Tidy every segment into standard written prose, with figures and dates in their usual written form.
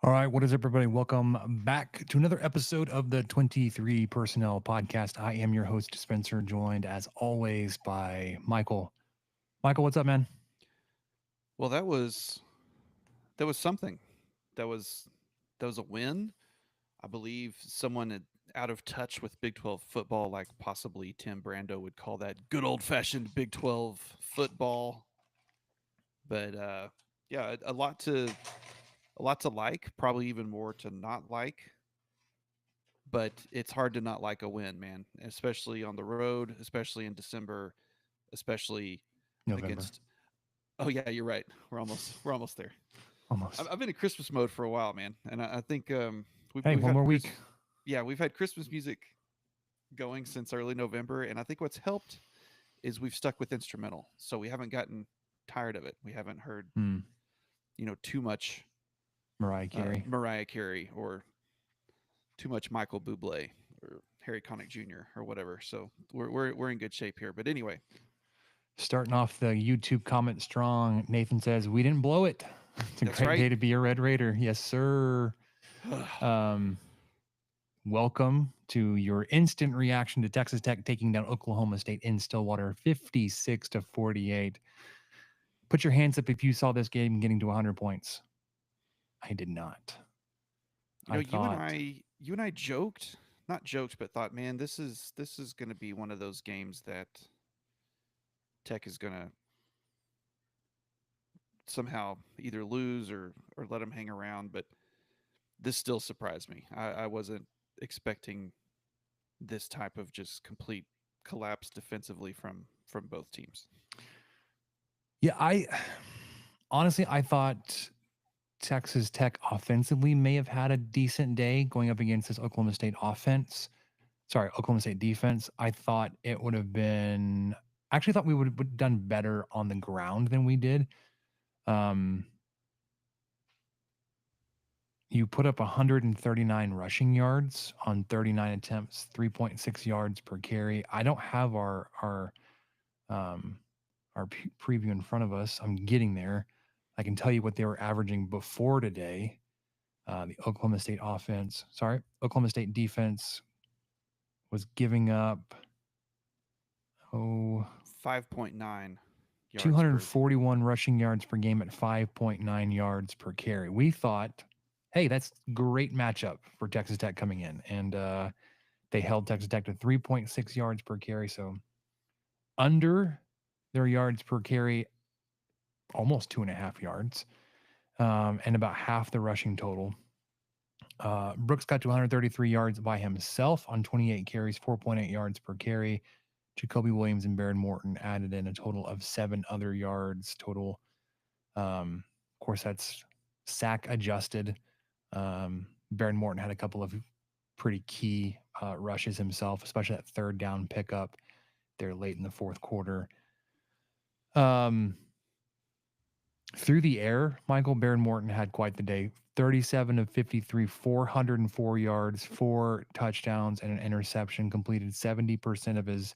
All right, what is up, everybody? Welcome back to another episode of the 23 Personnel Podcast. I am your host, Spencer, joined as always by Michael. Michael, what's up, man? Well, that was something. That was that was a win. I believe someone out of touch with Big 12 football, like possibly Tim Brando, would call that good old fashioned Big 12 football. But yeah, a lot to like, probably even more to not like. But it's hard to not like a win, man, especially on the road, especially in December, especially November, against. Oh yeah, you're right. We're almost there. I've, almost. I've been in Christmas mode for a while, man, and I think we've Hey, we've one had more week. Christmas. Yeah, we've had Christmas music going since early November, and I think what's helped is we've stuck with instrumental, so we haven't gotten tired of it. We haven't heard Hmm, too much Mariah Carey. Mariah Carey or too much Michael Bublé or Harry Connick Jr. or whatever. So we're in good shape here. But anyway, Starting off the YouTube comment strong, Nathan says, "We didn't blow it. It's a that's great right. day to be a Red Raider." Yes, sir. Um, Welcome to your instant reaction to Texas Tech taking down Oklahoma State in Stillwater 56-48. Put your hands up if you saw this game getting to 100 points. I did not. I You and thought, I joked, not joked, but thought, man, this is going to be one of those games that Tech is going to somehow either lose or let them hang around. But this still surprised me. I wasn't expecting this type of just complete collapse defensively from both teams. yeah, I honestly, I thought Texas Tech offensively may have had a decent day going up against this Oklahoma State offense. Sorry, Oklahoma State defense. I thought it would have been, actually thought we would have done better on the ground than we did. Um, you put up 139 rushing yards on 39 attempts, 3.6 yards per carry. I don't have um, our preview in front of us. I'm getting there. I can tell you what they were averaging before today. The Oklahoma State Oklahoma State defense was giving up, oh, 5.9 yards per. 241 rushing yards per game at 5.9 yards per carry. We thought, hey, that's great matchup for Texas Tech coming in. And they held Texas Tech to 3.6 yards per carry. So under their yards per carry, almost 2.5 yards, and about half the rushing total. Brooks got to 133 yards by himself on 28 carries, 4.8 yards per carry. Jacoby Williams and Baron Morton added in a total of 7 other yards total. Of course, that's sack adjusted. Baron Morton had a couple of pretty key rushes himself, especially that third down pickup there late in the fourth quarter. Um, Through the air, Michael Baron Morton had quite the day. 37 of 53, 404 yards, 4 touchdowns, and an interception. Completed 70% of his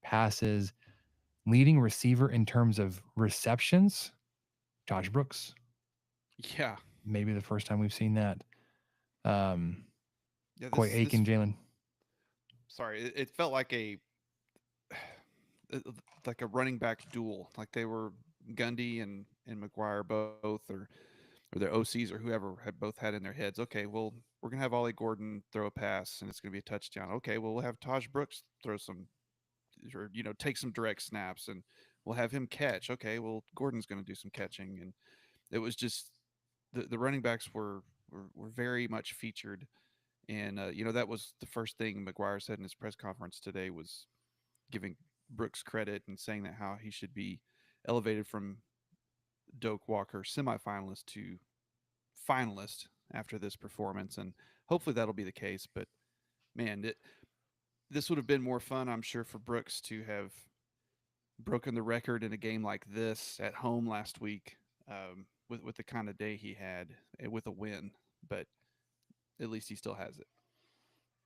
passes. Leading receiver in terms of receptions, Josh Brooks. Yeah, Maybe the first time we've seen that. Um, yeah. Coy This Aiken, Jalen. sorry, it felt like a running back duel. Like they were Gundy and McGuire both, or their OCs or whoever had both had in their heads. Okay, well, we're gonna have Ollie Gordon throw a pass and it's gonna be a touchdown. Okay, well, we'll have Taj Brooks throw some, or take some direct snaps, and we'll have him catch. Okay, well, Gordon's gonna do some catching, and it was just the running backs were very much featured. And that was the first thing McGuire said in his press conference today, was giving Brooks credit and saying that how he should be elevated from Doak Walker semifinalist to finalist after this performance, and hopefully that'll be the case. But man, this would have been more fun, I'm sure, for Brooks to have broken the record in a game like this at home last week, with the kind of day he had, with a win. But at least he still has it.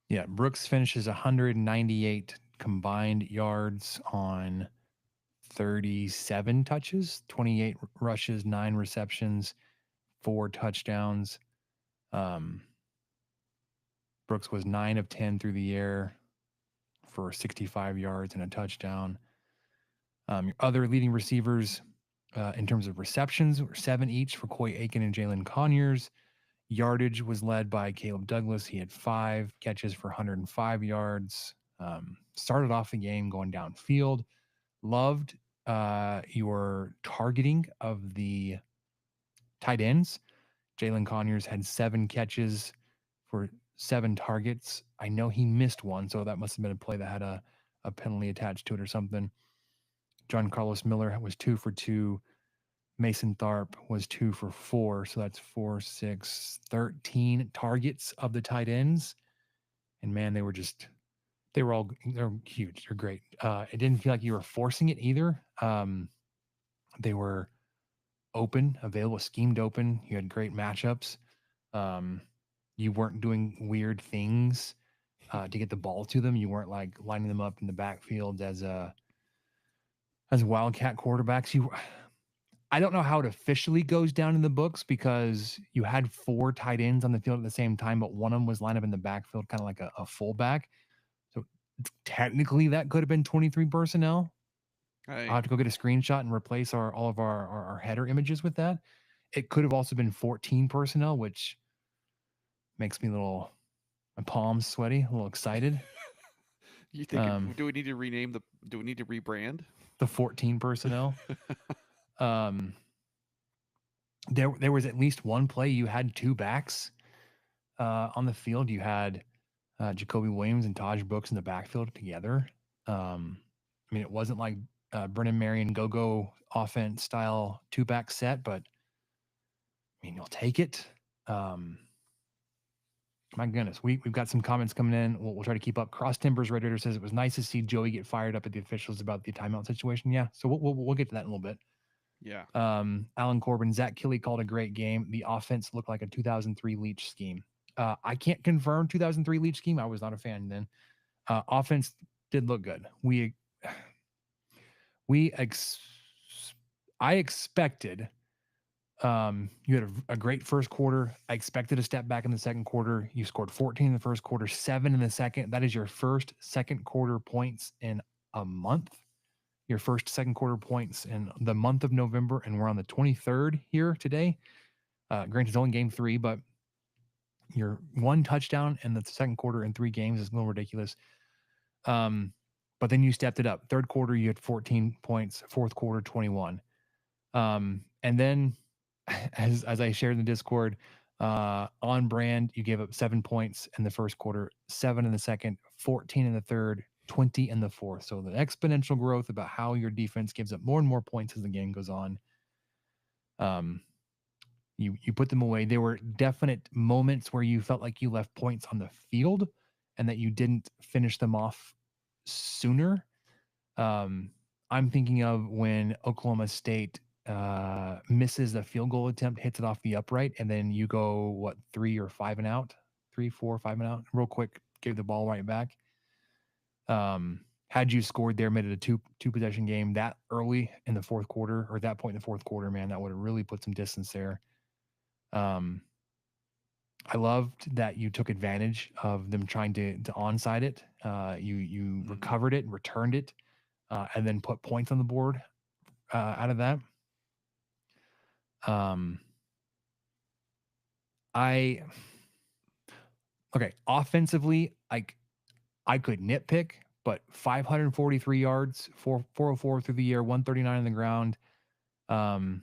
Yeah, Brooks finishes 198 combined yards on 37 touches, 28 rushes, 9 receptions, 4 touchdowns. Um, Brooks was 9 of 10 through the air for 65 yards and a touchdown. Your other leading receivers in terms of receptions were 7 each for Coy Aiken and Jalen Conyers. Yardage was led by Caleb Douglas. He had 5 catches for 105 yards. Started off the game going downfield. Loved your targeting of the tight ends. Jalen Conyers had 7 catches for 7 targets. I know he missed one, so that must have been a play that had a penalty attached to it or something. John Carlos Miller was 2 for 2. Mason Tharp was 2 for 4. So that's 4, 6, 13 targets of the tight ends. And man, they're huge. They're great. It didn't feel like you were forcing it either. They were open, available, schemed open. You had great matchups. You weren't doing weird things to get the ball to them. You weren't like lining them up in the backfield as wildcat quarterbacks. I don't know how it officially goes down in the books because you had 4 tight ends on the field at the same time, but one of them was lined up in the backfield, kind of like a fullback. So technically, that could have been 23 personnel. I'll Hey, have to go get a screenshot and replace all of our header images with that. It could have also been 14 personnel, which makes me my palms sweaty, a little excited. you think Um, do we need to rename the? Do we need to rebrand? the 14 personnel. Um, there was at least one play you had 2 backs on the field. You had Jacoby Williams and Taj Brooks in the backfield together. I mean, it wasn't like Brennan Marion go offense style 2-back set, but I mean, you'll take it. My goodness, we've got some comments coming in. We'll try to keep up. Cross Timbers Redditor says it was nice to see Joey get fired up at the officials about the timeout situation. Yeah, so we'll get to that in a little bit. Yeah. Alan Corbin, Zach Kelly called a great game. The offense looked like a 2003 Leach scheme. I can't confirm 2003 Leach scheme. I was not a fan then. Offense did look good. We ex- I expected you had a great first quarter. I expected a step back in the second quarter. You scored 14 in the first quarter, 7 in the second. That is your first second quarter points in a month. Your first second quarter points in the month of November, and we're on the 23rd here today. Granted, it's only game 3, but your 1 touchdown in the second quarter in 3 games is a little ridiculous. But then you stepped it up. Third quarter, you had 14 points. Fourth quarter, 21. And then, as I shared in the Discord, on brand, you gave up 7 points in the first quarter, 7 in the second, 14 in the third, 20 in the fourth. So the exponential growth about how your defense gives up more and more points as the game goes on. You put them away. There were definite moments where you felt like you left points on the field and that you didn't finish them off sooner. I'm thinking of when Oklahoma State misses a field goal attempt, hits it off the upright, and then you go 3 or 5 and out, 3, 4, 5 and out, real quick, gave the ball right back. Had you scored there, made it a two possession game that early in the fourth quarter, or that point in the fourth quarter, man, that would have really put some distance there. I loved that you took advantage of them trying to onside it. You recovered it, returned it, and then put points on the board out of that. Offensively, I could nitpick, but 543 yards, 404 through the air, 139 on the ground, and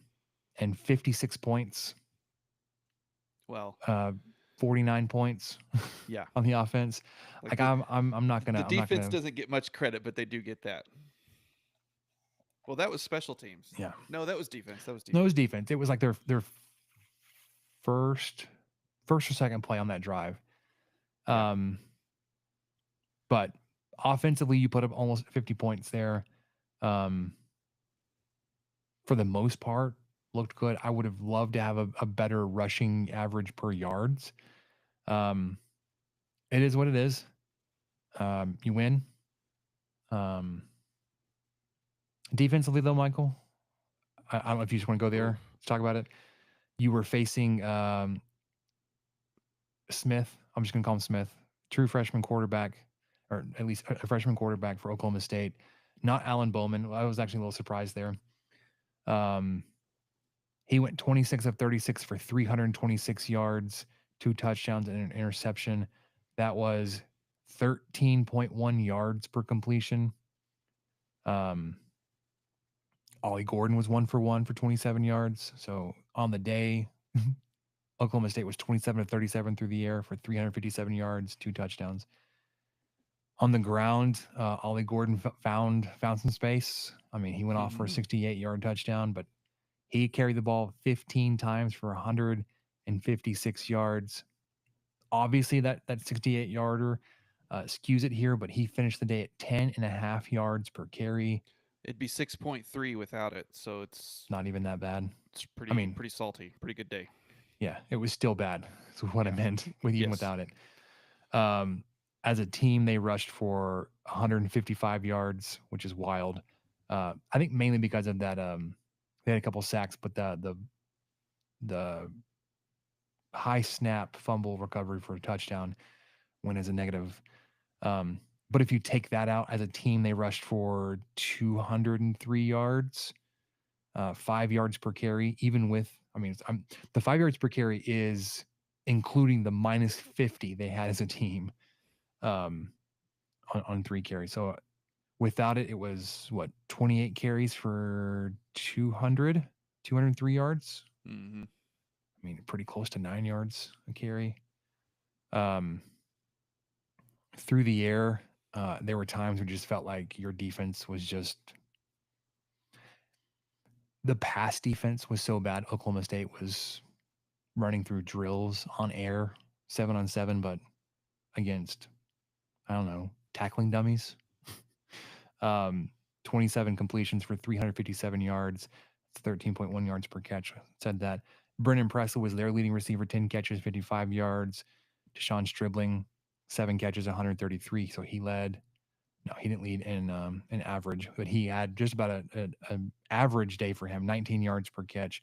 56 points. Well, 49 points yeah. on the offense. Like I'm not the gonna defense doesn't get much credit, but they do get that. Well, that was special teams. yeah. No, that was defense. That was No, it defense. was defense. It was like their first or second play on that drive. Yeah. But offensively, you put up almost 50 points there. For the most part, looked good. I would have loved to have a better rushing average per yards. It is what it is. You win. Defensively, though, Michael, I don't know if you just want to go there. Oof. Let's talk about it. You were facing Smith, I'm just going to call him Smith, true freshman quarterback, or at least a freshman quarterback for Oklahoma State, not Alan Bowman. I was actually a little surprised there. Um, he went 26 of 36 for 326 yards, 2 touchdowns, and an interception. That was 13.1 yards per completion. Um, Ollie Gordon was 1 for 1 for 27 yards. So on the day, Oklahoma State was 27 of 37 through the air for 357 yards, 2 touchdowns. On the ground, Ollie Gordon found some space. I mean, he went off for a Mm-hmm. 68-yard touchdown, but he carried the ball 15 times for 156 yards. Obviously, that 68-yarder skews it here, but he finished the day at 10 and a half yards per carry. It'd be 6.3 without it, so it's Not even that bad. it's I pretty mean, pretty salty. Pretty good day. yeah, it was still bad. That's what I Yeah. meant with even Yes. without it. Um, as a team, they rushed for 155 yards, which is wild. I think mainly because of that. They had a couple sacks, but the high snap fumble recovery for a touchdown went as a negative. Um, but if you take that out, as a team, they rushed for 203 yards, 5 yards per carry. Even with, I mean, the 5 yards per carry is including the minus 50 they had as a team. Um, on 3 carries. So without it, it was what 28 carries for 203 yards. Mm-hmm. I mean, pretty close to 9 yards a carry. Um, through the air, there were times where it just felt like your defense was just the pass defense was so bad. Oklahoma State was running through drills on air, 7-on-7, but against I don't know tackling dummies. Um, 27 completions for 357 yards. It's 13.1 yards per catch. Said that. Brennan Presley was their leading receiver, 10 catches, 55 yards. Deshaun Stribling, 7 catches, 133. So he led. No, he didn't lead in average, but he had just about an average day for him, 19 yards per catch.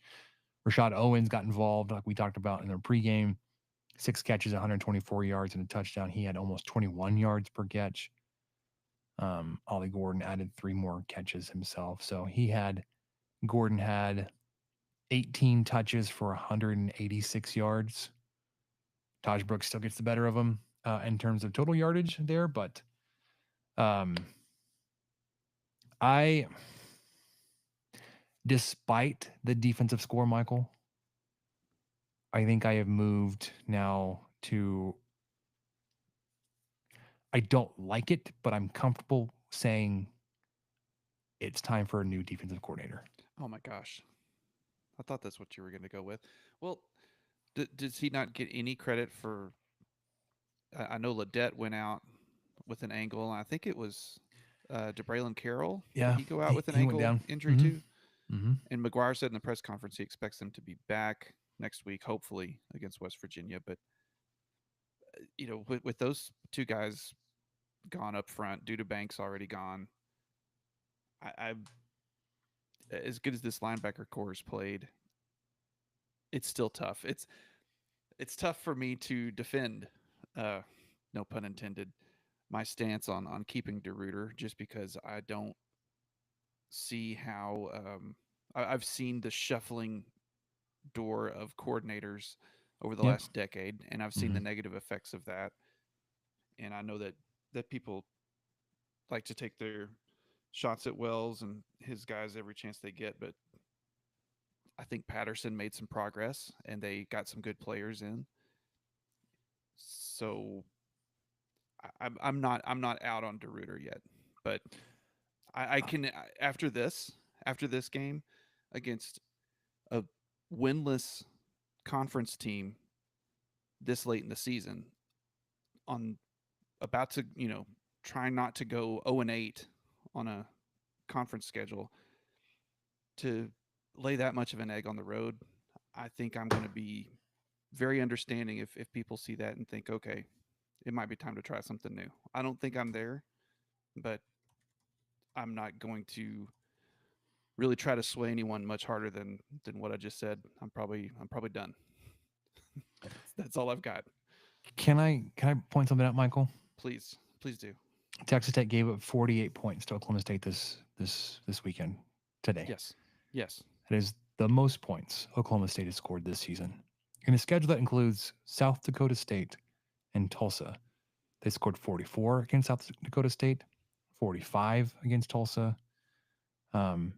Rashad Owens got involved, like we talked about in the pregame, 6 catches, 124 yards, and a touchdown. He had almost 21 yards per catch. Ollie Gordon added 3 more catches himself. So Gordon had 18 touches for 186 yards. Taj Brooks still gets the better of him in terms of total yardage there, but um, I, despite the defensive score, Michael, I think I have moved now to, I don't like it, but I'm comfortable saying it's time for a new defensive coordinator. Oh my gosh. I thought that's what you were going to go with. Well, does he not get any credit for? I know Ledette went out with an ankle. I think it was DeBraylon Carroll. Did Yeah, he go out with an he went ankle down. injury Mm-hmm. too? Mm-hmm. And McGuire said in the press conference he expects them to be back next week, hopefully against West Virginia. But with those two guys gone up front, due to Banks already gone, I as good as this linebacker core has played, it's still tough. It's tough for me to defend, uh, no pun intended, my stance on keeping DeRuiter just because I don't see how I've seen the shuffling door of coordinators over the Yep. last decade, and I've seen Mm-hmm. the negative effects of that. And I know that people like to take their shots at Wells and his guys every chance they get, but I think Patterson made some progress and they got some good players in. So I'm not out on DeRuiter yet, but I can after this game against a winless conference team this late in the season on about to trying not to go 0-8 on a conference schedule to lay that much of an egg on the road. I think I'm going to be very understanding if people see that and think, okay, it might be time to try something new. I don't think I'm there, but I'm not going to really try to sway anyone much harder than what I just said. I'm probably done. That's all I've got. Can I point something out, Michael? Please, please do. Texas Tech gave up 48 points to Oklahoma State this weekend today. Yes, yes. That is the most points Oklahoma State has scored this season. In a schedule that includes South Dakota State and Tulsa, they scored 44 against South Dakota State, 45 against Tulsa. Um,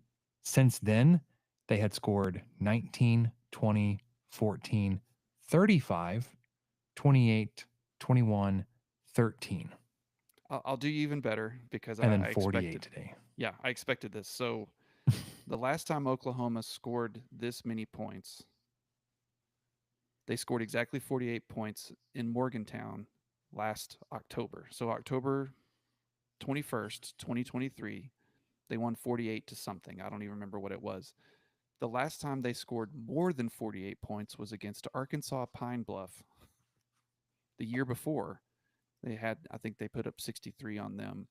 since then, they had scored 19, 20, 14, 35, 28, 21, 13, I'll do you even better because and then I 48 expected. today. Yeah, I expected this. So the last time Oklahoma scored this many points, they scored exactly 48 points in Morgantown last October. So October 21st, 2023, they won 48 to something. I don't even remember what it was. The last time they scored more than 48 points was against Arkansas Pine Bluff the year before. They had, I think they put up 63 on them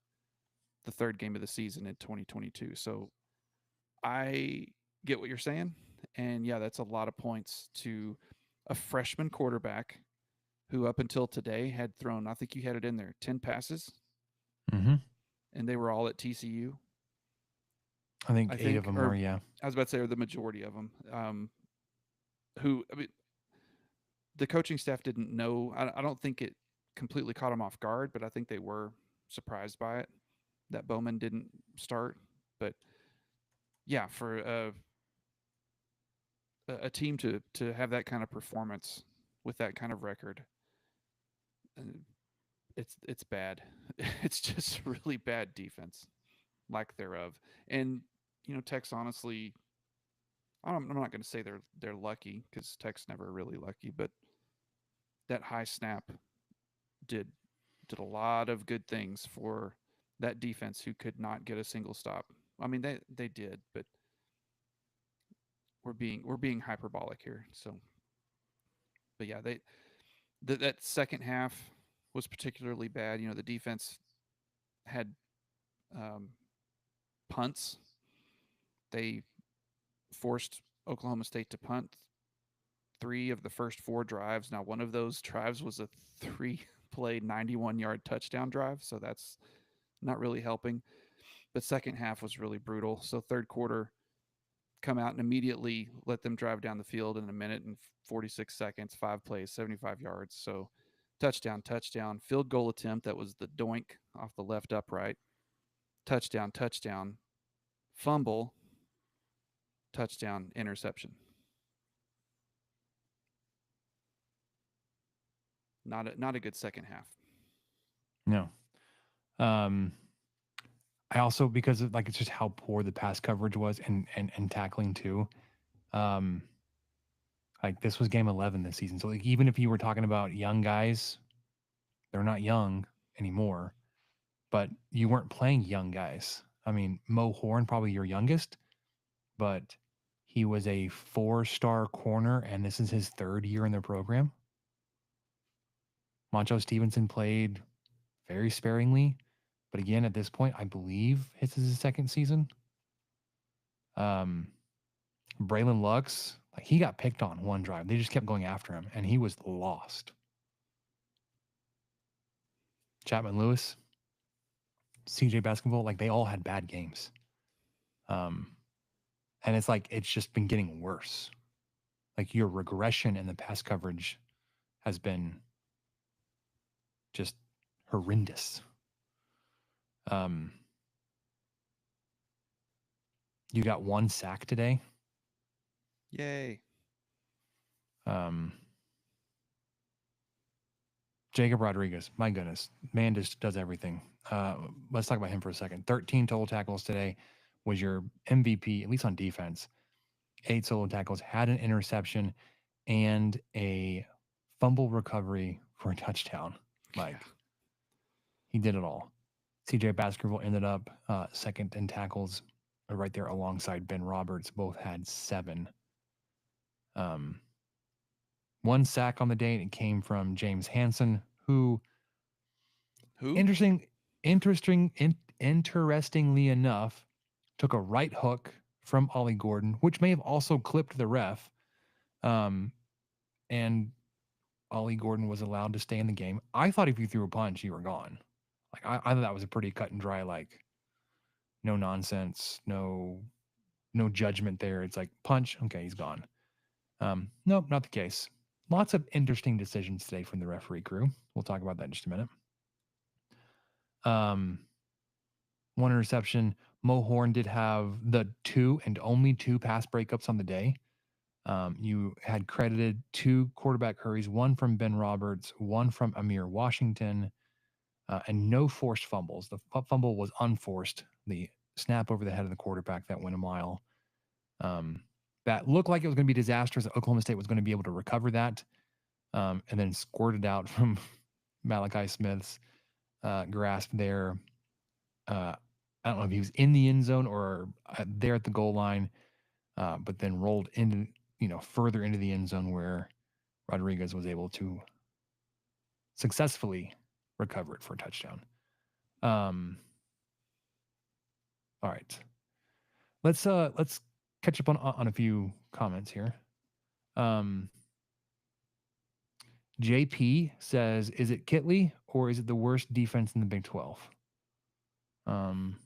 the third game of the season in 2022. So I get what you're saying. And yeah, that's a lot of points to a freshman quarterback who, up until today, had thrown, I think you had it in there, 10 passes, Mm-hmm. and they were all at TCU, I think I 8 of think. them were, Or yeah. I was about to say, or the majority of them. Who, I mean, the coaching staff didn't know. I don't think it completely caught them off guard, but I think they were surprised by it that Bowman didn't start. But yeah, for a team to have that kind of performance with that kind of record, uh, it's bad. It's just really bad defense, lack thereof. And Tech's honestly, I'm not going to say they're lucky because Tech's never really lucky, but that high snap did did a lot of good things for that defense who could not get a single stop. I mean, they did, but we're being hyperbolic here. So, but yeah, that second half was particularly bad. The defense had um, punts. They forced Oklahoma State to punt 3 of the first 4 drives. Now, one of those drives was a 3-play, 91-yard touchdown drive, so that's not really helping. But second half was really brutal. So third quarter, come out and immediately let them drive down the field in a minute and 46 seconds, 5 plays, 75 yards. So touchdown, touchdown, field goal attempt that was the doink off the left upright, touchdown, touchdown, fumble, touchdown, interception. Not a good second half. No. Um, I also, because of, like, it's just how poor the pass coverage was and tackling too. Um, like, this was game 11 this season. So, like, even if you were talking about young guys, they're not young anymore, but you weren't playing young guys. I mean, Mo Horn, probably your youngest, but he was a 4-star corner, and this is his 3rd year in the program. Moncho Stevenson played very sparingly, but again, at this point, I believe this is his 2nd season. Braylon Lux, like, he got picked on one drive. They just kept going after him, and he was lost. Chapman Lewis, CJ Basketball, like, they all had bad games. And it's like, it's just been getting worse. Like, your regression in the pass coverage has been just horrendous. You got 1 sack today. Yay. Jacob Rodriguez, my goodness, man just does everything. Let's talk about him for a second. 13 total tackles today, was your MVP, at least on defense. 8 solo tackles, had an interception, and a fumble recovery for a touchdown. Like, Yeah. he did it all. CJ Baskerville ended up second in tackles, right there alongside Ben Roberts. Both had 7. 1 sack on the day, and it came from James Hansen, who, Who? interestingly enough, took a right hook from Ollie Gordon, which may have also clipped the ref. And Ollie Gordon was allowed to stay in the game. I thought if you threw a punch, you were gone. Like I thought that was a pretty cut and dry, like no nonsense, no judgment there. It's like punch, okay, he's gone. Nope, not the case. Lots of interesting decisions today from the referee crew. We'll talk about that in just a minute. Um, one interception. Mo Horn did have the two and only two pass breakups on the day. You had credited two quarterback hurries, one from Ben Roberts, one from Amir Washington, and no forced fumbles. The fumble was unforced. The snap over the head of the quarterback that went a mile. That looked like it was going to be disastrous. Oklahoma State was going to be able to recover that, and then squirted out from Malachi Smith's grasp there. I don't know if he was in the end zone or there at the goal line, but then rolled into further into the end zone where Rodriguez was able to successfully recover it for a touchdown. All right, let's catch up on a few comments here. JP says, "Is it Kitley or is it the worst defense in the Big 12?" Um,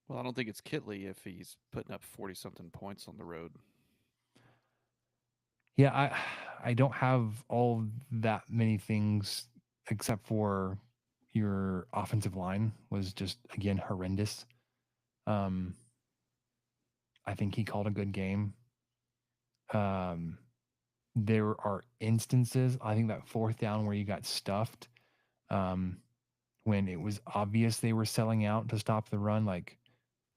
Well, I don't think it's Kitley if he's putting up 40 something points on the road. yeah, I don't have all that many things except for your offensive line was just again horrendous. Um, I think he called a good game. Um, there are instances, I think that fourth down where you got stuffed, um, when it was obvious they were selling out to stop the run. Like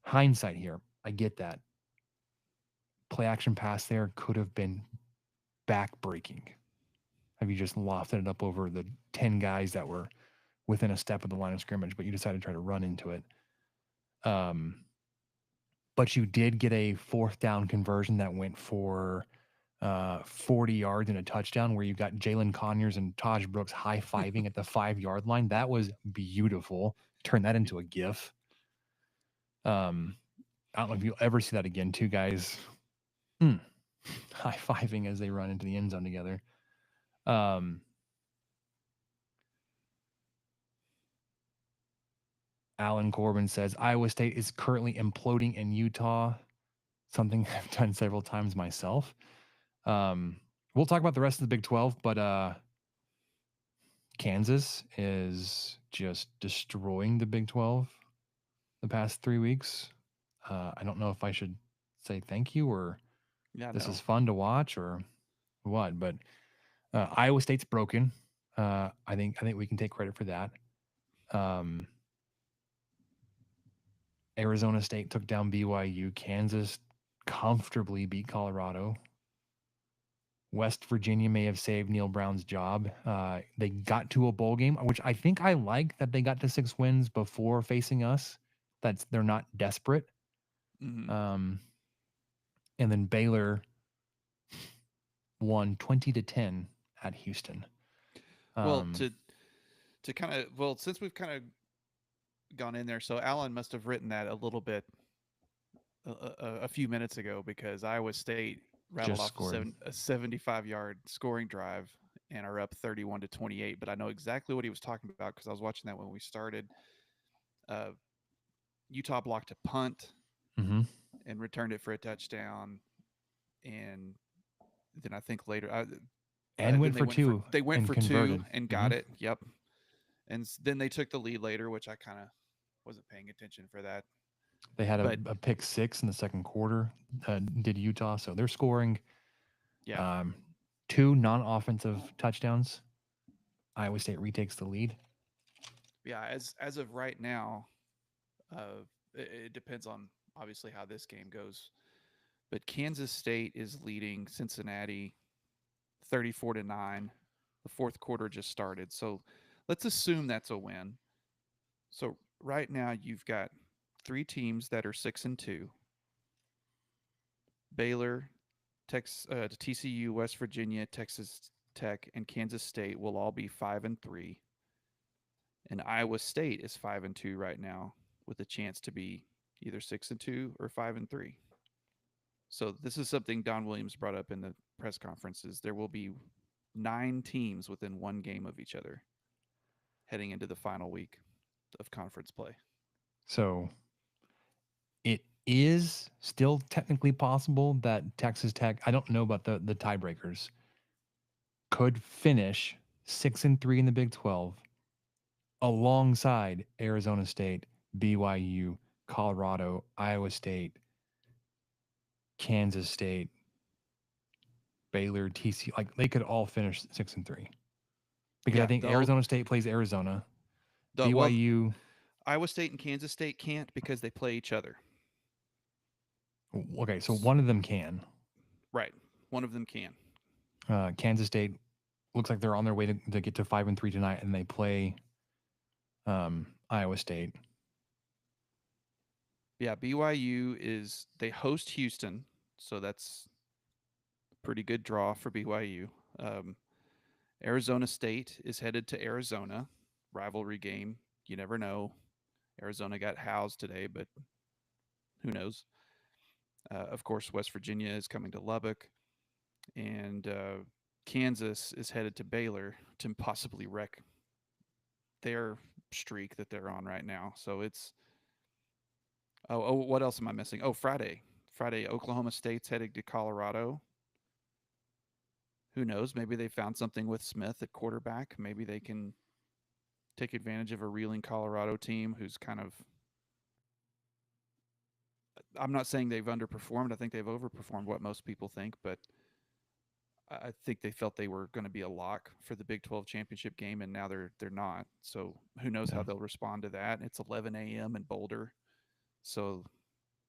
hindsight here, I get that play action pass there could have been back breaking. Have you just lofted it up over the 10 guys that were within a step of the line of scrimmage, but you decided to try to run into it. But you did get a fourth down conversion that went for 40 yards and a touchdown where you got Jalen Conyers and Taj Brooks high-fiving at the 5-yard line. That was beautiful. Turn that into a GIF. I don't know if you'll ever see that again. Two guys high-fiving as they run into the end zone together. Alan Corbin says Iowa State is currently imploding in Utah, something I've done several times myself. We'll talk about the rest of the Big 12, but Kansas is just destroying the Big 12 the past 3 weeks. I don't know if I should say thank you or this is fun to watch or what, but Iowa State's broken. I think we can take credit for that. Arizona State took down BYU. Kansas comfortably beat Colorado. West Virginia may have saved Neil Brown's job. They got to a bowl game, which I think I like that they got to 6 wins before facing us. They're not desperate. Mm-hmm. And then Baylor won 20-10 at Houston. Well, to kind of since we've kind of gone in there, so Alan must have written that a little bit a few minutes ago because Iowa State rattled just off scored. a 75-yard scoring drive and are up 31-28. But I know exactly what he was talking about because I was watching that when we started. Utah blocked a punt and returned it for a touchdown, and then I think later, and went for two. They went and for converted. two and got it. Yep. And then they took the lead later, which I kind of wasn't paying attention for that. They had a pick six in the second quarter. Did Utah? So they're scoring. Yeah. Two non-offensive touchdowns. Iowa State retakes the lead. Yeah. As of right now, it depends on obviously how this game goes, but Kansas State is leading Cincinnati 34-9. The fourth quarter just started, so let's assume that's a win. So right now you've got three teams that are 6-2. Baylor, TCU, West Virginia, Texas Tech, and Kansas State will all be 5-3, and Iowa State is 5-2 right now, with a chance to be either 6-2 or 5-3. So this is something Don Williams brought up in the press conferences. There will be 9 teams within one game of each other heading into the final week of conference play. So it is still technically possible that Texas Tech, I don't know about the tiebreakers, could finish 6-3 in the Big 12 alongside Arizona State, BYU, Colorado, Iowa State, Kansas State, Baylor, TCU. Like they could all finish 6-3 because I Yeah, think they'll Arizona State plays Arizona, well, BYU. Iowa State and Kansas State can't because they play each other. Okay, so one of them can. Right. One of them can. Kansas State looks like they're on their way to get to 5-3 tonight, and they play Iowa State. Yeah, BYU is they host Houston, so that's a pretty good draw for BYU. Um, Arizona State is headed to Arizona, rivalry game. You never know. Arizona got housed today, but who knows? Of course, West Virginia is coming to Lubbock, and Kansas is headed to Baylor to possibly wreck their streak that they're on right now. So it's what else am I missing? Oh, Friday, Oklahoma State's heading to Colorado. Who knows? Maybe they found something with Smith at quarterback. Maybe they can take advantage of a reeling Colorado team who's kind of. I'm not saying they've underperformed. I think they've overperformed what most people think, but I think they felt they were going to be a lock for the Big 12 championship game, and now they're not. So who knows Yeah. how they'll respond to that? It's 11 a.m. in Boulder, so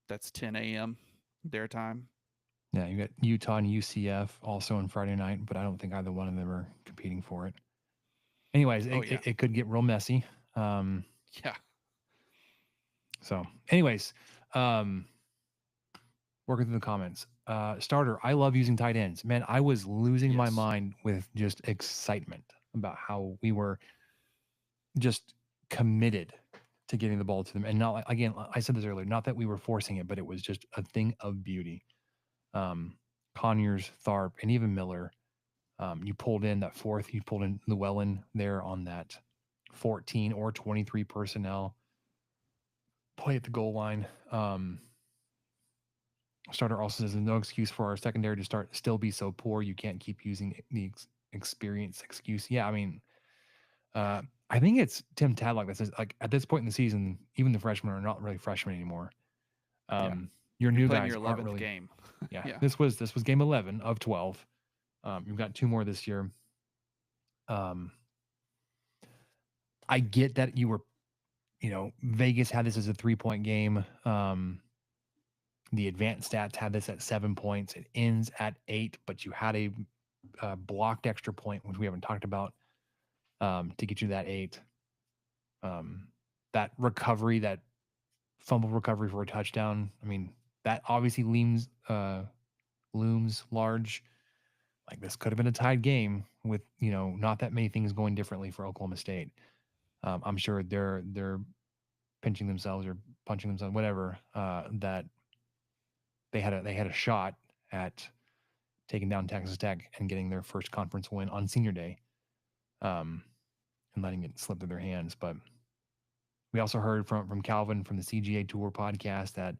that's 10 a.m. their time. Yeah, you got Utah and UCF also on Friday night, but I don't think either one of them are competing for it. Anyways, Oh it, yeah, it, it could get real messy. yeah, So, anyways, um, working through the comments. Starter, I love using tight ends. Man, I was losing my yes, mind with just excitement about how we were just committed to getting the ball to them. And not like, again, I said this earlier, not that we were forcing it, but it was just a thing of beauty. Conyers, Tharp, and even Miller. You pulled in that fourth, you pulled in Llewellyn there on that 14 or 23 personnel play at the goal line. Starter also says there's no excuse for our secondary to still be so poor. You can't keep using the experience excuse. Yeah, I mean, I think it's Tim Tadlock that says like at this point in the season, even the freshmen are not really freshmen anymore. yeah. Your You're new playing guys your aren't 11th really. game. Yeah, Yeah, this was game 11 of 12. You've got two more this year. Um, I get that Vegas had this as a 3-point game. The advanced stats had this at 7 points. It ends at 8, but you had a blocked extra point, which we haven't talked about, to get you that 8. That recovery, that fumble recovery for a touchdown. I mean, that obviously looms large. Like this could have been a tied game with not that many things going differently for Oklahoma State. I'm sure they're pinching themselves or punching themselves, whatever. That they had a shot at taking down Texas Tech and getting their first conference win on Senior Day, um, and letting it slip through their hands. But we also heard from Calvin from the CGA Tour podcast that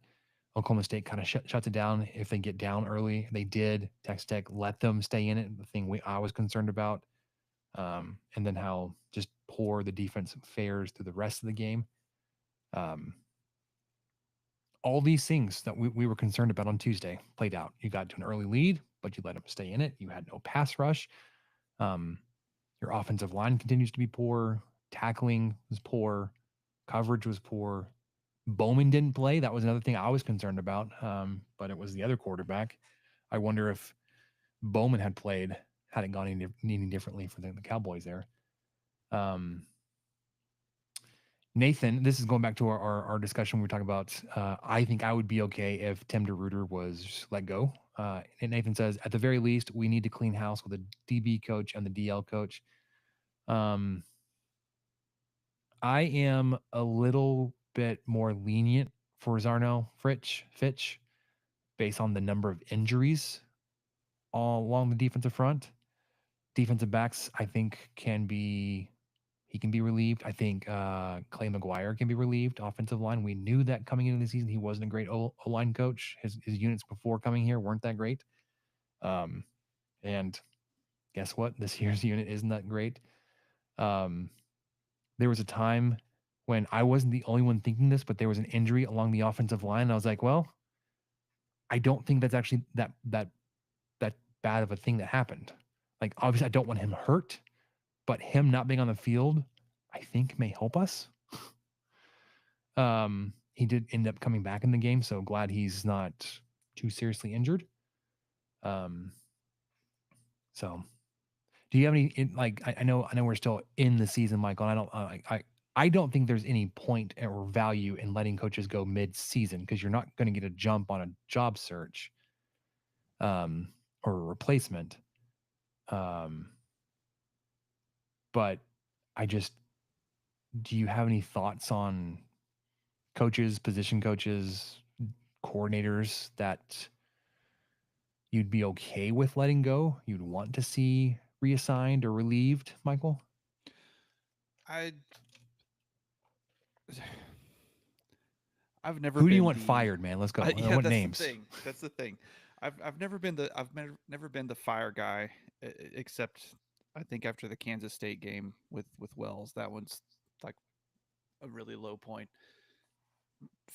Oklahoma State kind of shuts it down if they get down early. They did. Texas Tech let them stay in it. The thing I was concerned about, and then how just poor the defense fares through the rest of the game. Um, all these things that we were concerned about on Tuesday played out. You got to an early lead, but you let them stay in it. You had no pass rush. Um, your offensive line continues to be poor. Tackling was poor. Coverage was poor. Bowman didn't play. That was another thing I was concerned about, but it was the other quarterback. I wonder if Bowman had played, had it gone any differently for the Cowboys there. Um, Nathan, this is going back to our discussion we were talking about. I think I would be okay if Tim DeRuyter was let go. And Nathan says, at the very least, we need to clean house with a DB coach and the DL coach. Um, I am a little bit more lenient for Zarno Fitch based on the number of injuries all along the defensive front. Defensive backs, I think, he can be relieved. I think Clay McGuire can be relieved. Offensive line, we knew that coming into the season, he wasn't a great O-line coach. His units before coming here weren't that great. Um, and guess what? This year's unit isn't that great. Um, there was a time when I wasn't the only one thinking this, but there was an injury along the offensive line. And I was like, well, I don't think that's actually that bad of a thing that happened. Like, obviously, I don't want him hurt, but him not being on the field, I think may help us. He did end up coming back in the game, so glad he's not too seriously injured. Um, so do you have any like I know we're still in the season, Michael. And I don't think there's any point or value in letting coaches go mid-season because you're not going to get a jump on a job search or a replacement. But I just do you have any thoughts on coaches, position coaches, coordinators that you'd be okay with letting go? You'd want to see reassigned or relieved, Michael? I I've never Who do you been want the fired, man? Let's go. yeah, What that's the names? thing. That's the thing. I've never been never been the fire guy, except I think after the Kansas State game with Wells. That one's like a really low point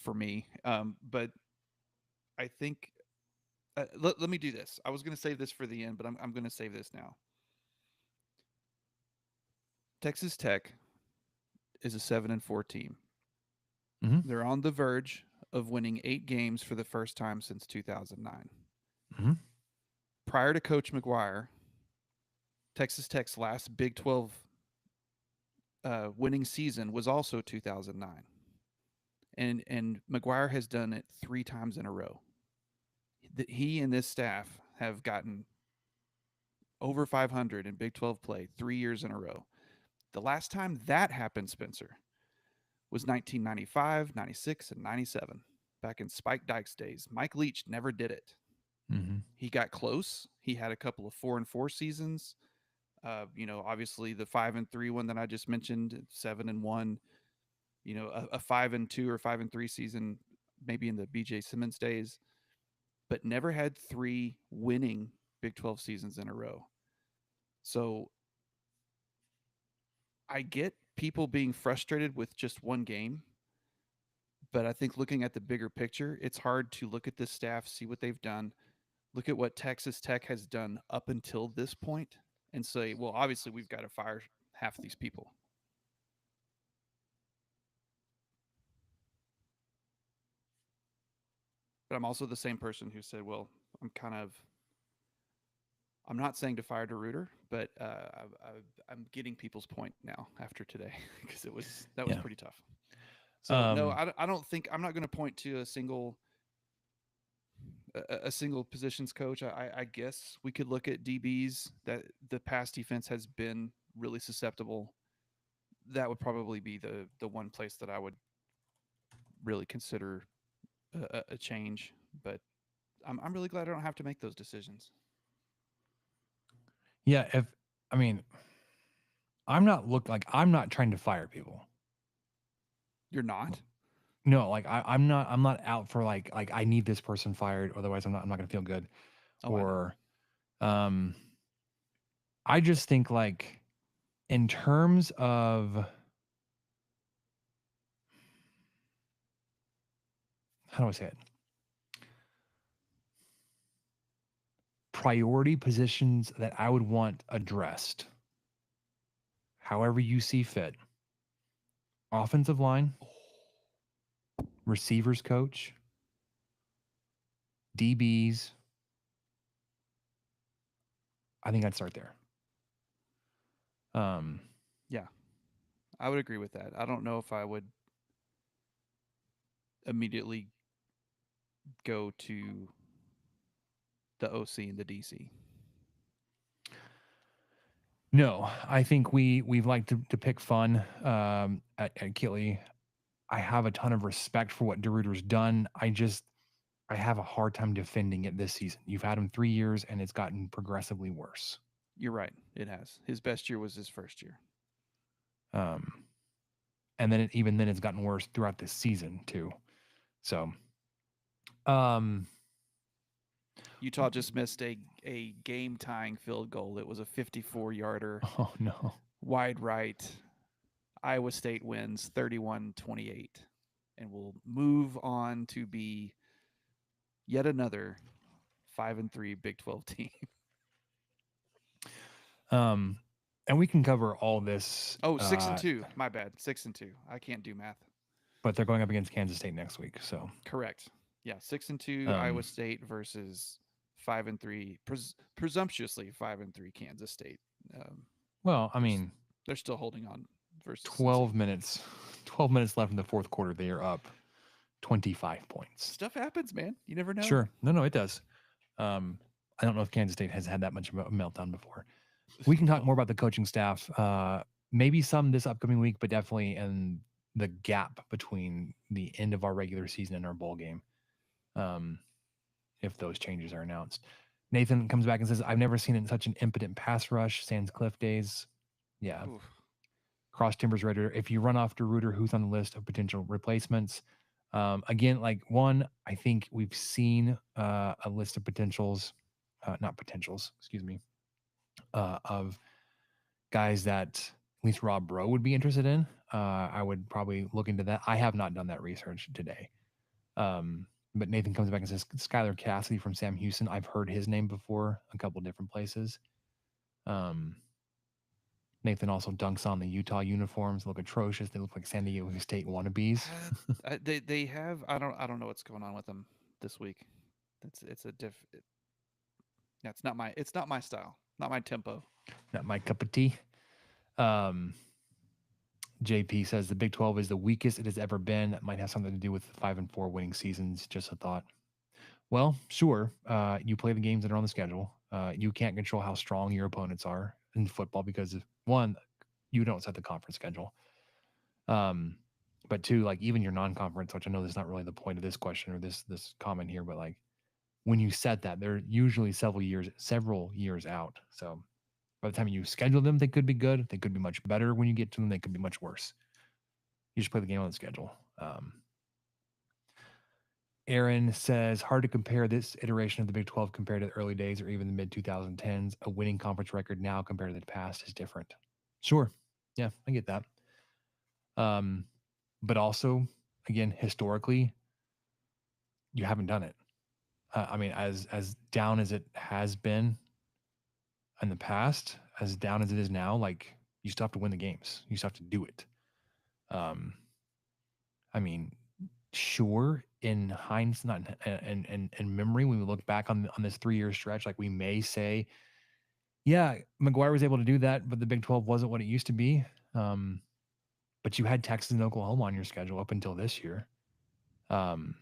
for me. But I think let me do this. I was going to save this for the end, but I'm going to save this now. Texas Tech is a 7-4 team. Mm-hmm. They're on the verge of winning 8 games for the first time since 2009. Mm-hmm. Prior to Coach McGuire, Texas Tech's last Big 12 winning season was also 2009. And McGuire has done it 3 times in a row. He and this staff have gotten over 500 in Big 12 play 3 years in a row. The last time that happened, Spencer, was 1995, 96, and 97, back in Spike Dykes' days. Mike Leach never did it. Mm-hmm. He got close. He had a couple of 4-4 seasons. Obviously the 5-3 one that I just mentioned, 7-1. A 5-2 or 5-3 season, maybe in the BJ Simmons days, but never had 3 winning Big 12 seasons in a row. So I get people being frustrated with just one game, but I think looking at the bigger picture, it's hard to look at this staff, see what they've done, look at what Texas Tech has done up until this point, and say, well, obviously we've got to fire half these people. But I'm also the same person who said, well, I'm not saying to fire DeRuiter, but I'm getting people's point now after today because that was Yeah. pretty tough. So no, I don't think I'm not going to point to a single positions coach. I guess we could look at DBs that the pass defense has been really susceptible. That would probably be the one place that I would really consider a change. But I'm really glad I don't have to make those decisions. Yeah. I'm not trying to fire people. You're not? No, like I'm not out for like I need this person fired, otherwise I'm not gonna feel good. Oh, Or I just think like in terms of how do I say it? Priority positions that I would want addressed, however you see fit. Offensive line, receivers coach, DBs. I think I'd start there. Yeah, I would agree with that. I don't know if I would immediately go to the OC and the DC. No, I think we've liked to pick fun at Killy. I have a ton of respect for what DeRuiter's done. I have a hard time defending it this season. You've had him 3 years and it's gotten progressively worse. You're right. It has. His best year was his first year. Um, and then even then, it's gotten worse throughout the season too. So, um, Utah just missed a game tying field goal. It was a 54-yarder oh no. wide right. Iowa State wins 31-28 and will move on to be yet another 5-3 Big 12 team. Um, and we can cover all this, Oh, 6-2. My bad. 6-2. I can't do math. but they're going up against Kansas State next week. So, Correct. Yeah, 6-2 Iowa um, State versus 5-3, presumptuously 5-3 Kansas State. Um, well, I they're mean, they're still holding on versus Cincy. 12 minutes, 12 minutes left in the fourth quarter. They are up 25 points. Stuff happens, man. You never know. Sure. No, it does. I don't know if Kansas State has had that much of a meltdown before. We can talk Oh, more about the coaching staff, maybe some this upcoming week, but definitely in the gap between the end of our regular season and our bowl game, um, if those changes are announced. Nathan comes back and says, I've never seen it in such an impotent pass rush, sans Cliff days. Yeah. oof. Cross Timbers Raider. If you run off DeRuiter, who's on the list of potential replacements? Again, like one, I think we've seen a list of potentials, not potentials, excuse me, of guys that at least Rob Bro would be interested in. I would probably look into that. I have not done that research today. But Nathan comes back and says Skylar Cassidy from Sam Houston. I've heard his name before a couple different places. Um, Nathan also dunks on the Utah uniforms. They look atrocious. They look like San Diego State wannabes. They have I don't know what's going on with them this week. It's a diff. Yeah, it's not my style, not my tempo. Not my cup of tea. Um, JP says the Big 12 is the weakest it has ever been. That might have something to do with 5-4 winning seasons. Just a thought. Well, sure. You play the games that are on the schedule. You can't control how strong your opponents are in football because one, you don't set the conference schedule. Um, but two, like even your non-conference, which I know that's not really the point of this question or this comment here, but like when you set that, they're usually several years out. So by the time you schedule them, they could be good. They could be much better. When you get to them, they could be much worse. You just play the game on the schedule. Aaron says, hard to compare this iteration of the Big 12 compared to the early days or even the mid 2010s. A winning conference record now compared to the past is different. Sure. Yeah, I get that. Um, but also, again, historically, you haven't done it. I mean, as down as it has been in the past, as down as it is now, like you still have to win the games. You still have to do it. Um, I mean, sure, in hindsight, not in memory, when we look back on this 3 year stretch, like we may say, yeah, McGuire was able to do that, but the Big 12 wasn't what it used to be. Um, but you had Texas and Oklahoma on your schedule up until this year. Um,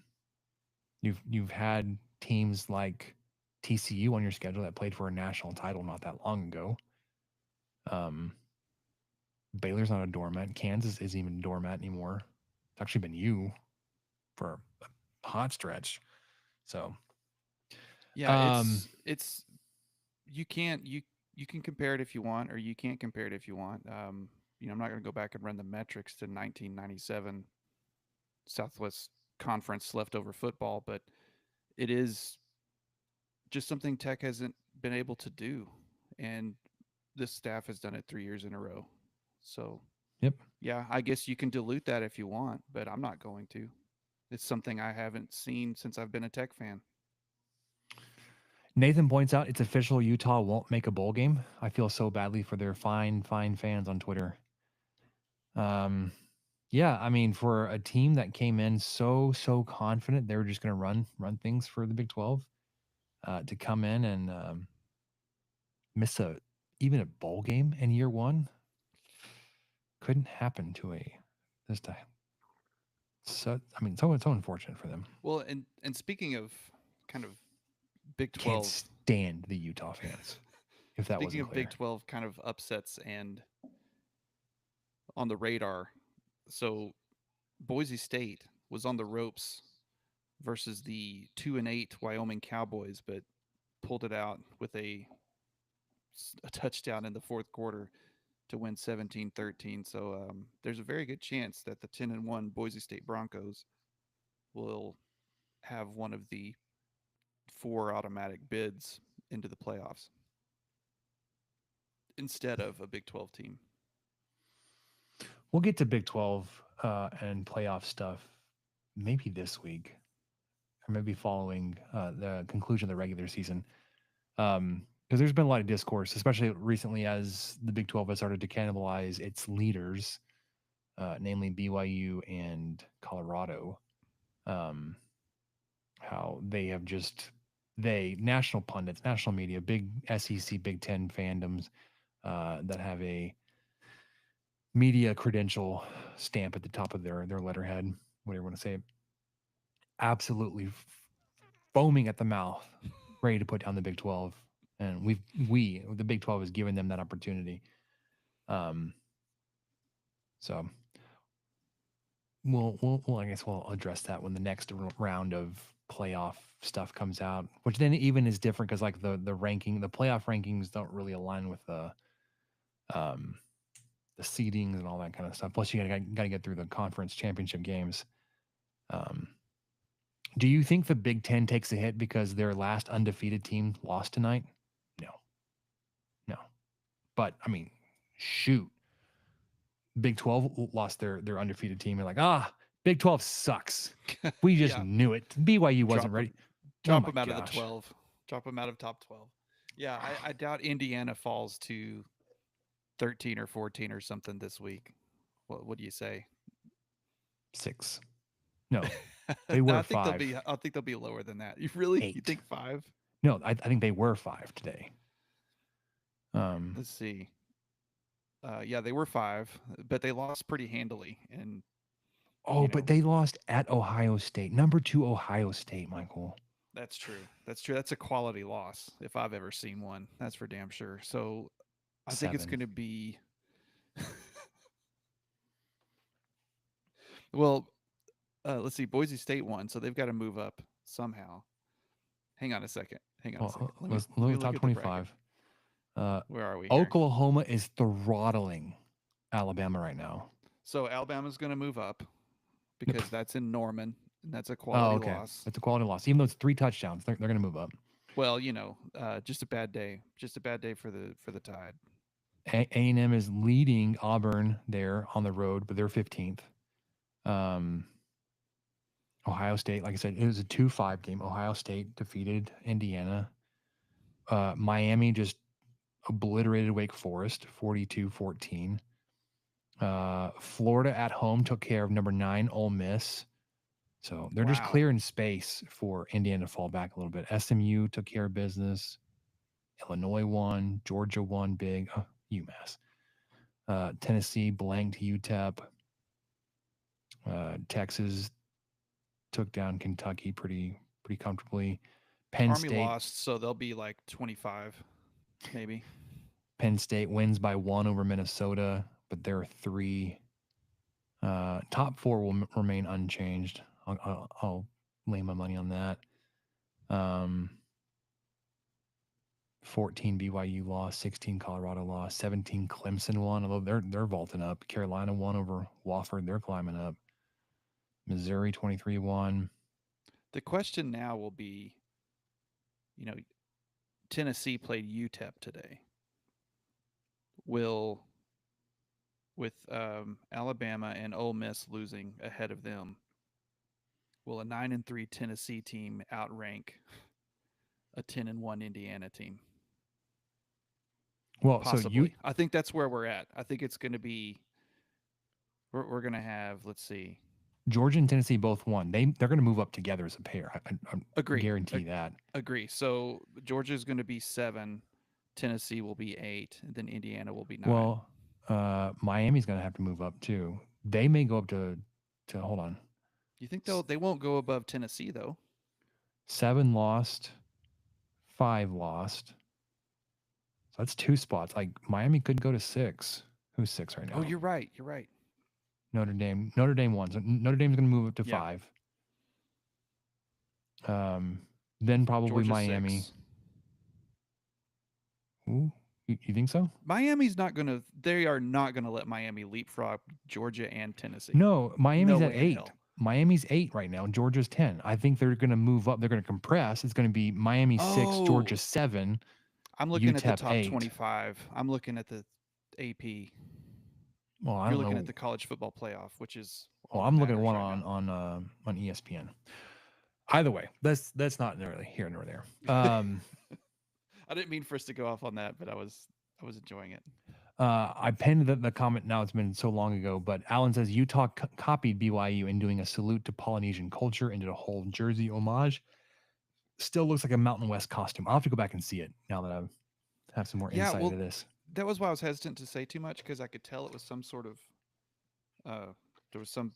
you've had teams like TCU on your schedule that played for a national title not that long ago. Um, Baylor's not a doormat. Kansas isn't even a doormat anymore. It's actually been you for a hot stretch. So, Yeah, um, it's you can compare it if you want, or you can't compare it if you want. I'm not going to go back and run the metrics to 1997 Southwest Conference leftover football, but it is just something Tech hasn't been able to do, and this staff has done it 3 years in a row. So yep. yeah, I guess you can dilute that if you want, but I'm not going to. It's something I haven't seen since I've been a Tech fan. Nathan points out it's official. Utah won't make a bowl game. I feel so badly for their fine fans on Twitter. Um, yeah, I mean, for a team that came in so confident they were just going to run things for the Big 12, to come in and miss even a bowl game in year one couldn't happen to a this time. So I mean, so unfortunate for them. Well, and speaking of kind of Big Can't 12, stand the Utah fans. If that speaking wasn't of Big clear. 12 kind of upsets and on the radar, so Boise State was on the ropes versus the 2-8 Wyoming Cowboys, but pulled it out with a a touchdown in the fourth quarter to win 17-13. So there's a very good chance that the 10-1 Boise State Broncos will have one of the four automatic bids into the playoffs instead of a Big 12 team. We'll get to Big 12 and playoff stuff maybe this week or maybe following the conclusion of the regular season. Because there's been a lot of discourse, especially recently as the Big 12 has started to cannibalize its leaders, namely BYU and Colorado. How they have national pundits, national media, big SEC, Big Ten fandoms that have a media credential stamp at the top of their letterhead, whatever you want to say, absolutely foaming at the mouth, ready to put down the Big 12. And the Big 12 has given them that opportunity. So I guess we'll address that when the next round of playoff stuff comes out, which then even is different because like the playoff rankings don't really align with the seedings and all that kind of stuff. Plus, you gotta get through the conference championship games. Do you think the Big Ten takes a hit because their last undefeated team lost tonight? No. But I mean, shoot, Big 12 lost their undefeated team. They're like, Big 12 sucks. We just knew it. BYU wasn't ready. Drop them out of the 12. Drop them out of top 12. Yeah, I doubt Indiana falls to 13 or 14 or something this week. What do you say? 6. No, they were I think 5. I think they'll be lower than that. You really? 8. You think 5? No, I think they were 5 today. Let's see. Yeah, they were 5, but they lost pretty handily. And but they lost at Ohio State, number 2 Ohio State, Michael. That's true. That's true. That's a quality loss if I've ever seen one. That's for damn sure. So I think it's going to be. Well, let's see. Boise State won, so they've got to move up somehow. Hang on a second. Let me top 25. Where are we? Oklahoma is throttling Alabama right now. So Alabama's going to move up because that's in Norman, and that's a quality loss. That's a quality loss. Even though it's 3 touchdowns, they're going to move up. Well, just a bad day. Just a bad day for the Tide. A&M is leading Auburn there on the road, but they're 15th. Ohio State, like I said, it was a 2-5 game. Ohio State defeated Indiana. Miami just obliterated Wake Forest, 42-14. Florida at home took care of number 9 Ole Miss. So they're just clearing space for Indiana to fall back a little bit. SMU took care of business. Illinois won. Georgia won big. UMass. Tennessee blanked UTEP. Texas took down Kentucky pretty comfortably. Penn Army State lost, so they'll be like 25, maybe. Penn State wins by 1 over Minnesota, but there are 3. Top 4 will remain unchanged. I'll lay my money on that. 14 BYU lost, 16 Colorado lost, 17 Clemson won, although they're vaulting up. Carolina won over Wofford, they're climbing up. Missouri 23 won. The question now will be, Tennessee played UTEP today. With Alabama and Ole Miss losing ahead of them, will a 9-3 Tennessee team outrank a 10-1 Indiana team? Well, possibly. I think that's where we're at. I think it's going to be. We're going to have. Let's see. Georgia and Tennessee both won. They're going to move up together as a pair. I agree. Guarantee that. Agree. So Georgia is going to be 7, Tennessee will be 8, and then Indiana will be 9. Well, Miami's going to have to move up too. They may go up to hold on. You think they won't go above Tennessee though? 7 lost, 5 lost. So that's 2 spots. Like Miami could go to 6. Who's 6 right now? Oh, you're right. You're right. Notre Dame won. So Notre Dame's going to move up to 5. Then probably Georgia Miami. 6. Ooh, You think so? Miami's not going to, they are not going to let Miami leapfrog Georgia and Tennessee. No, No Miami's at way in 8. hell. Miami's 8 right now. Georgia's 10. I think they're going to move up. They're going to compress. It's going to be Miami 6, Georgia Oh, 7, I'm looking at the UTEP top 8. 25. I'm looking at the AP. Well, I You're don't looking at know. the college football playoff, which is Well, all that I'm looking at matters one right now. on ESPN. Either way, that's not really here nor there. I didn't mean for us to go off on that, but I was enjoying it. I pinned the comment. Now it's been so long ago, but Alan says Utah copied BYU in doing a salute to Polynesian culture and did a whole jersey homage. Still looks like a Mountain West costume. I'll have to go back and see it now that I have some more Yeah, insight well, into this. that was why I was hesitant to say too much because I could tell it was some sort of there was some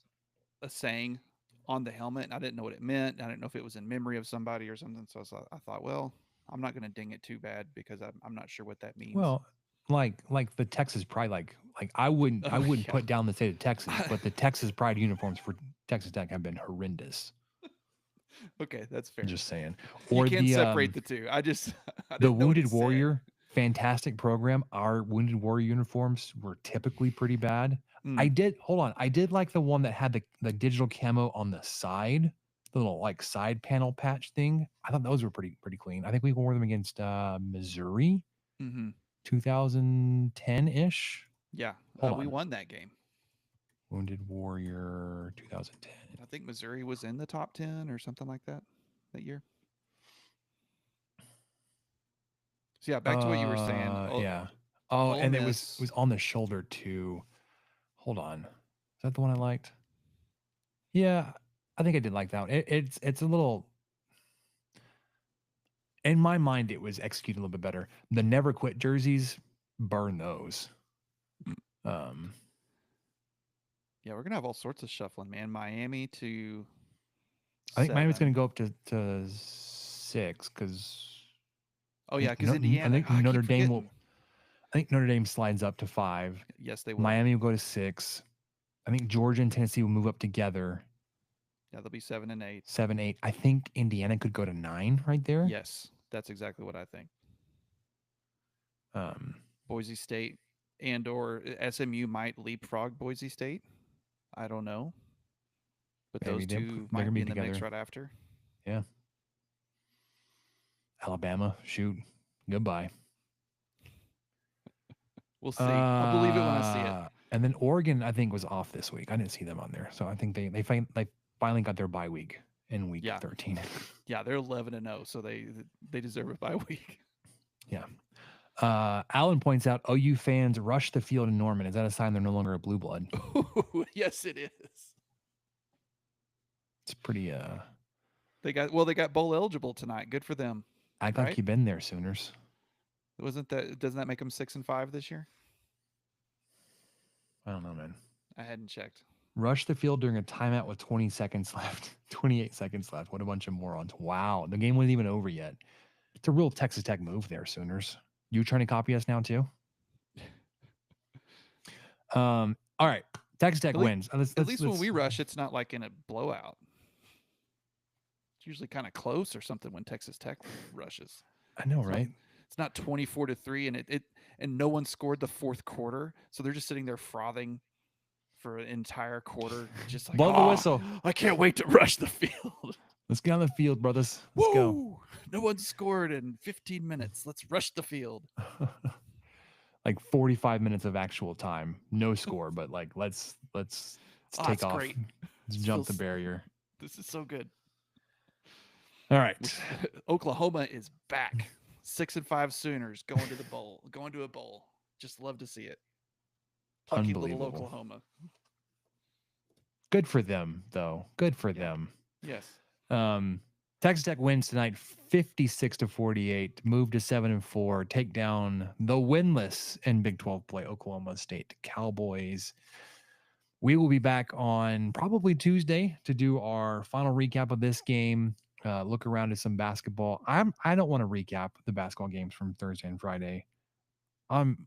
a saying on the helmet, and I didn't know what it meant. I didn't know if it was in memory of somebody or something. So I thought, well, I'm not going to ding it too bad because I'm not sure what that means. Well, like the Texas Pride, like I Oh wouldn't yeah. put down the state of Texas, but the Texas Pride uniforms for Texas Tech have been horrendous. Okay, that's fair. Just saying. You Or can separate the two. I just I the didn't know what it Wounded said. Warrior, fantastic program. Our Wounded Warrior uniforms were typically pretty bad. I Mm, did hold on. I did like the one that had the digital camo on the side, the little like side panel patch thing. I thought those were pretty clean. I think we wore them against Missouri, mm-hmm. 2010 ish. Yeah, Hold we on, won that game. Wounded Warrior 2010. I think Missouri was in the top 10 or something like that year. So yeah, back to what you were saying. Yeah. Oh, Ole and it Miss. was on the shoulder too. Hold on, is that the one I liked? Yeah, I think I did like that one. It's a little, in my mind, it was executed a little bit better. The Never Quit jerseys, burn those. Um, Yeah, we're gonna have all sorts of shuffling, man. Miami to I think Miami's going 7. to go up to 6 because Oh I yeah, think because I Indiana. think Oh, I Notre keep Dame will. forgetting. I think Notre Dame slides up to 5. Yes, they will. Miami will go to 6. I think Georgia and Tennessee will move up together. Yeah, they'll be 7 and 8. 7, 8. I think Indiana could go to 9 right there. Yes, that's exactly what I think. Um, Boise State and or SMU might leapfrog Boise State. I don't know, but maybe those two they're might gonna be be in the mix together. right after. Yeah. Alabama, shoot, goodbye. We'll see. I'll believe it when I see it. And then Oregon, I think, was off this week. I didn't see them on there, so I think they finally got their bye week in week Yeah, 13. yeah, they're 11-0, so they deserve it by week. Yeah. Alan points out OU fans rush the field in Norman. Is that a sign they're no longer a blue blood? Yes, it is. It's pretty. They got bowl eligible tonight. Good for them, Act like right? you've been there, Sooners. Doesn't that make them 6-5 this year? I don't know, man. I hadn't checked. Rush the field during a timeout with 20 seconds left. 28 seconds left. What a bunch of morons. Wow. The game wasn't even over yet. It's a real Texas Tech move there, Sooners. You trying to copy us now, too? All right. Texas Tech wins. At least when we rush, it's not like in a blowout. It's usually kind of close or something when Texas Tech rushes. I know, right? It's not 24-3, and no one scored the fourth quarter, so they're just sitting there frothing for an entire quarter, just like, Blow the whistle. I can't wait to rush the field. Let's get on the field, brothers. Let's go. No one scored in 15 minutes. Let's rush the field. Like 45 minutes of actual time, no score, but like let's take off. Great. Let's jump the barrier. This is so good. All right. Oklahoma is back. 6-5 Sooners going to a bowl. Just love to see it. Plucky little Oklahoma. Good for them, though. Good for them. Yes. Texas Tech wins tonight, 56-48. Move to 7-4. Take down the winless in Big 12 play, Oklahoma State Cowboys. We will be back on probably Tuesday to do our final recap of this game. Look around at some basketball. I don't want to recap the basketball games from Thursday and Friday. I'm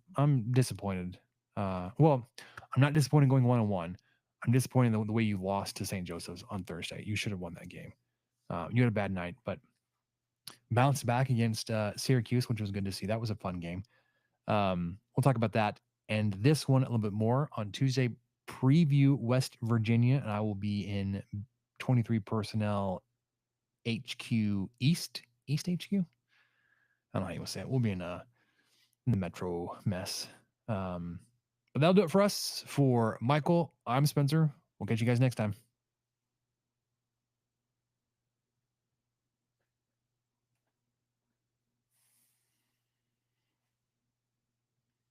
disappointed. Well, I'm not disappointed going 1-1. I'm disappointed the way you lost to St. Joseph's on Thursday. You should have won that game. You had a bad night, but bounced back against Syracuse, which was good to see. That was a fun game. We'll talk about that and this one a little bit more on Tuesday. Preview West Virginia, and I will be in 23 personnel HQ East HQ. I don't know how you want to say it. We'll be in the metro mess. But that'll do it for us. For Michael, I'm Spencer. We'll catch you guys next time.